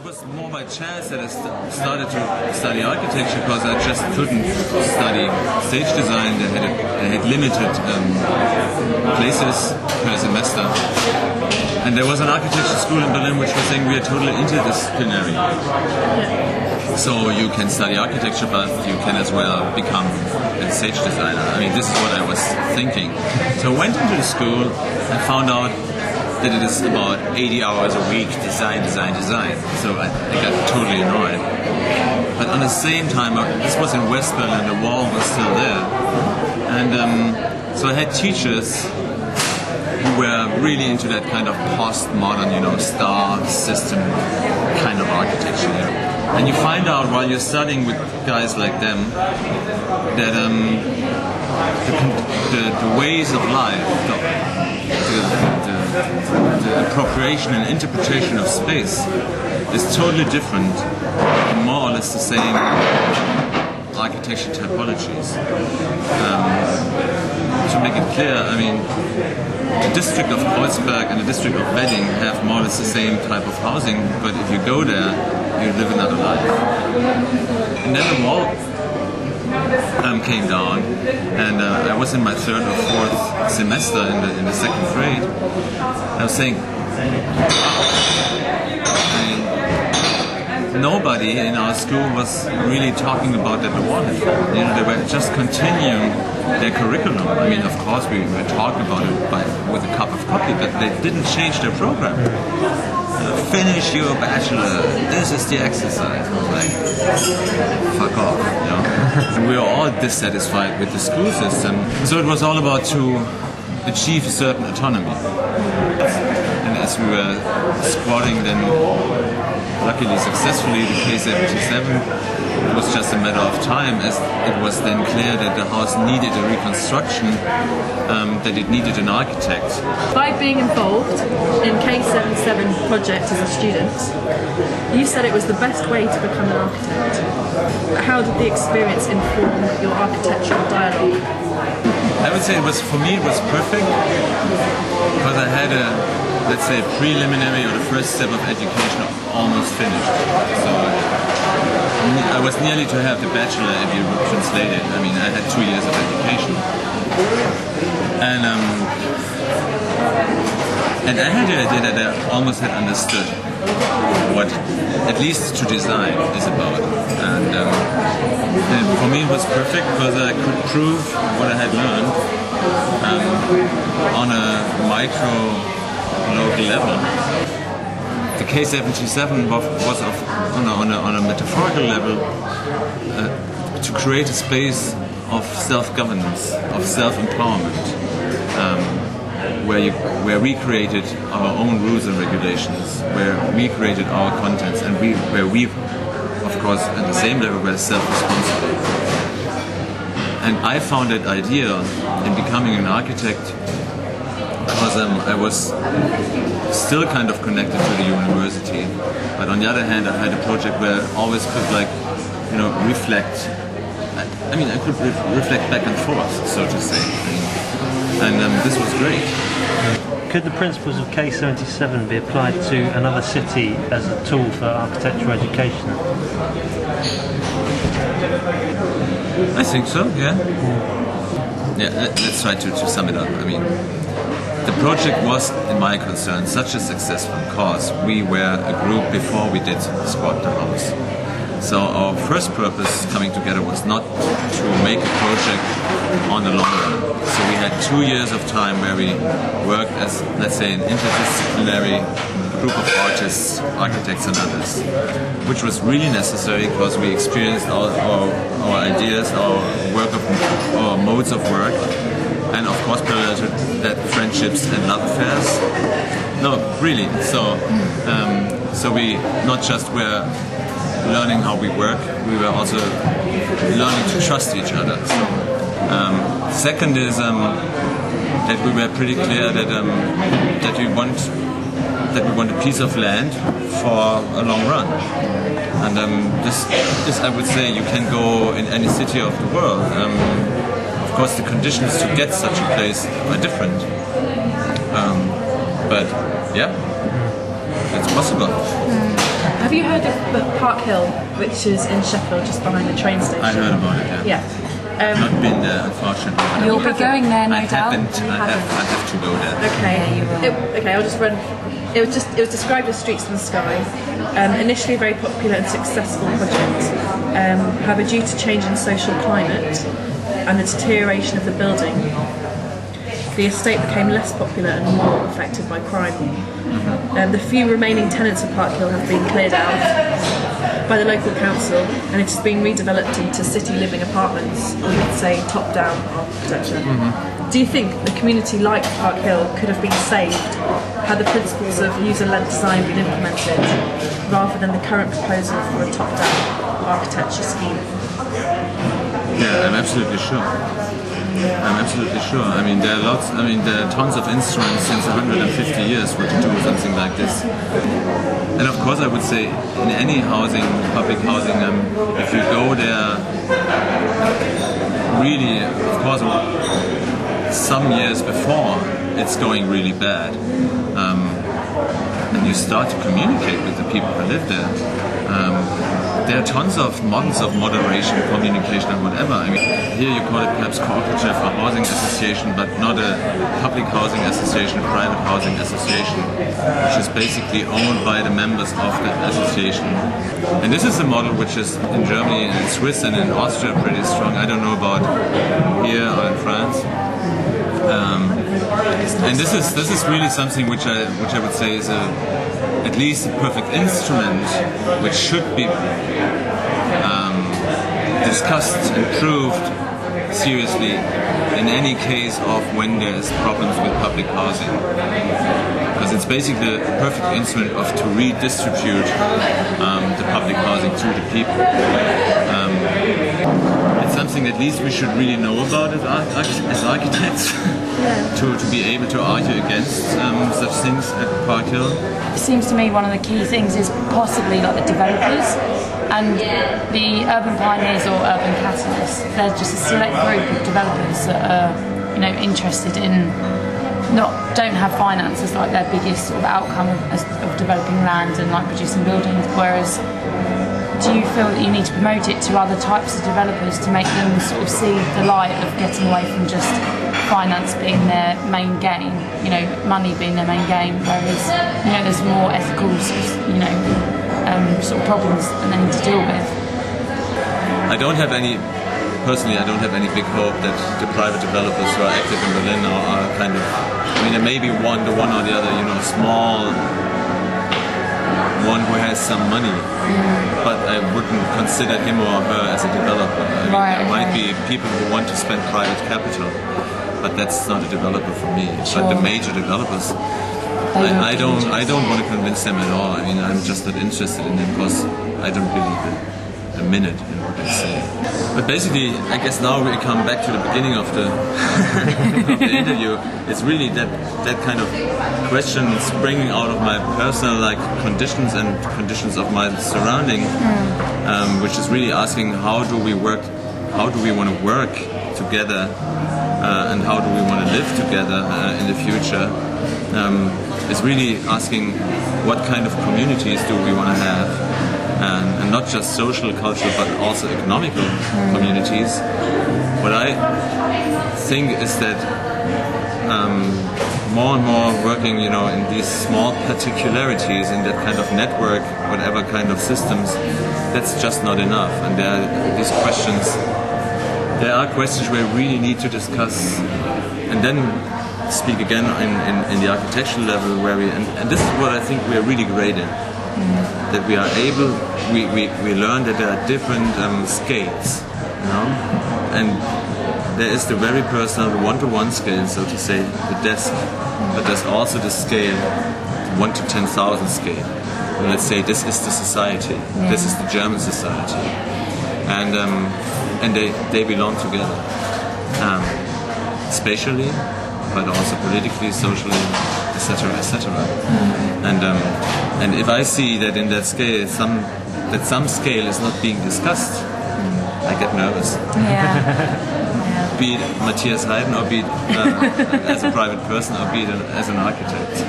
was more by chance that I started to study architecture because I just couldn't study stage design. They had limited places per semester. And there was an architecture school in Berlin which was saying we are totally interdisciplinary. So you can study architecture, but you can as well become a stage designer. I mean, this is what I was thinking. So I went into the school and found out that it is about 80 hours a week, design. So I got totally annoyed. But at the same time, this was in West Berlin, the wall was still there. And so I had teachers who were really into that kind of postmodern, star system kind of architecture. And you find out while you're studying with guys like them that the ways of life, the appropriation and interpretation of space is totally different, more or less the same architecture typologies. To make it clear, I mean, the district of Kreuzberg and the district of Wedding have more or less the same type of housing, but if you go there, you live another life. And then the wall came down, and I was in my third or fourth semester in the second grade. I was saying, nobody in our school was really talking about that the wall had fallen. They were just continuing their curriculum. I mean, of course, we were talking about it with a cup of coffee, but they didn't change their program. Finish your bachelor. This is the exercise. I was like, fuck off. And we were all dissatisfied with the school system. So it was all about to achieve a certain autonomy. And as we were squatting, then luckily successfully, the K77, it was just a matter of time as it was then clear that the house needed a reconstruction, that it needed an architect. By being involved in K77 project as a student, you said it was the best way to become an architect. How did the experience inform your architectural dialogue? I would say for me it was perfect because I had let's say preliminary or the first step of education almost finished. So I was nearly to have the bachelor if you translate it. I mean, I had 2 years of education. And I had the idea that I almost had understood what, at least to design, is about. And for me it was perfect because I could prove what I had learned on a micro local level. The K77 was on a metaphorical level to create a space of self-governance, of self-empowerment, where we created our own rules and regulations, where we created our contents, and where we, of course, at the same level, were self-responsible. And I found that idea in becoming an architect because I was still kind of connected to the university, but on the other hand, I had a project where I always could reflect. I mean, I could reflect back and forth, so to say, and this was great. Could the principles of K77 be applied to another city as a tool for architectural education? I think so, yeah. Yeah, let's try to sum it up. I mean, the project was, in my concern, such a successful cause. We were a group before we did Squat the House. So our first purpose coming together was not to make a project on the long run. So we had 2 years of time where we worked as, let's say, an interdisciplinary group of artists, architects and others, which was really necessary because we experienced our ideas, our modes of work, and of course parallel to that, friendships and love affairs. No, really. So we not just were learning how we work, we were also learning to trust each other. So, second is that we were pretty clear that we want a piece of land for a long run. And this I would say you can go in any city of the world. Of course, the conditions to get such a place are different. But yeah, it's possible. Have you heard of Park Hill, which is in Sheffield, just behind the train station? I heard about it, yeah. Yeah. Not been there, unfortunately. You'll be going there, no doubt. I have to go there. Okay. Okay, I'll just run. It was described as Streets in the Sky. Initially a very popular and successful project. However, due to change in social climate and the deterioration of the building, the estate became less popular and more affected by crime. The few remaining tenants of Park Hill have been cleared out by the local council, and it has been redeveloped into city living apartments, or you could say top-down architecture. Do you think the community like Park Hill could have been saved had the principles of user-led design been implemented, rather than the current proposal for a top-down architecture scheme? Yeah, I'm absolutely sure. I mean, there are tons of instruments since 150 years to do something like this. And of course, I would say in any housing, public housing, if you go there, really, of course, some years before it's going really bad, and you start to communicate with the people who live there. There are tons of models of moderation, communication, and whatever. I mean, here you call it perhaps cooperative or housing association, but not a public housing association, a private housing association, which is basically owned by the members of the association. And this is a model which is in Germany and in Swiss and in Austria pretty strong. I don't know about here or in France. And this is really something which I would say is at least a perfect instrument, which should be discussed and proved seriously in any case of when there's problems with public housing, because it's basically the perfect instrument to redistribute the public housing to the people. It's something at least we should really know about as architects to be able to argue against such things at Park Hill. It seems to me one of the key things is possibly like the developers and the urban pioneers or urban catalysts. They're just a select group of developers that are, interested in don't have finance as like their biggest sort of outcome of developing land and like producing buildings. Whereas, do you feel that you need to promote it to other types of developers to make them sort of see the light of getting away from just finance being their main game, money being their main game, whereas, there's more ethical, sort of problems that they need to deal with? I don't have any big hope that the private developers who are active in Berlin are kind of, there may be one or the other, small one who has some money, but I wouldn't consider him or her as a developer. There might be people who want to spend private capital, but that's not a developer for me. Sure. But the major developers, I don't want to convince them at all. I'm just not interested in them because I don't believe a minute in what they say. But basically, I guess now we come back to the beginning of the of the interview. It's really that kind of question springing out of my personal conditions and conditions of my surrounding, which is really asking how do we want to work together, and how do we want to live together in the future. Is really asking what kind of communities do we want to have, and not just social, cultural, but also economical communities. What I think is that more and more working, in these small particularities, in that kind of network, whatever kind of systems, that's just not enough. And there are questions we really need to discuss, and then speak again in the architectural level where and this is what I think we are really great in, that we are able, we learn that there are different scales, and there is the very personal, the one-to-one scale, so to say, the desk, but there's also the scale, 1 to 10,000 scale. And let's say this is the society, this is the German society, and they belong together, spatially, but also politically, socially, etc., etc. And if I see that in that scale, some scale is not being discussed, I get nervous. Be it Mathias Heyden, or be it as a private person, or be it as an architect.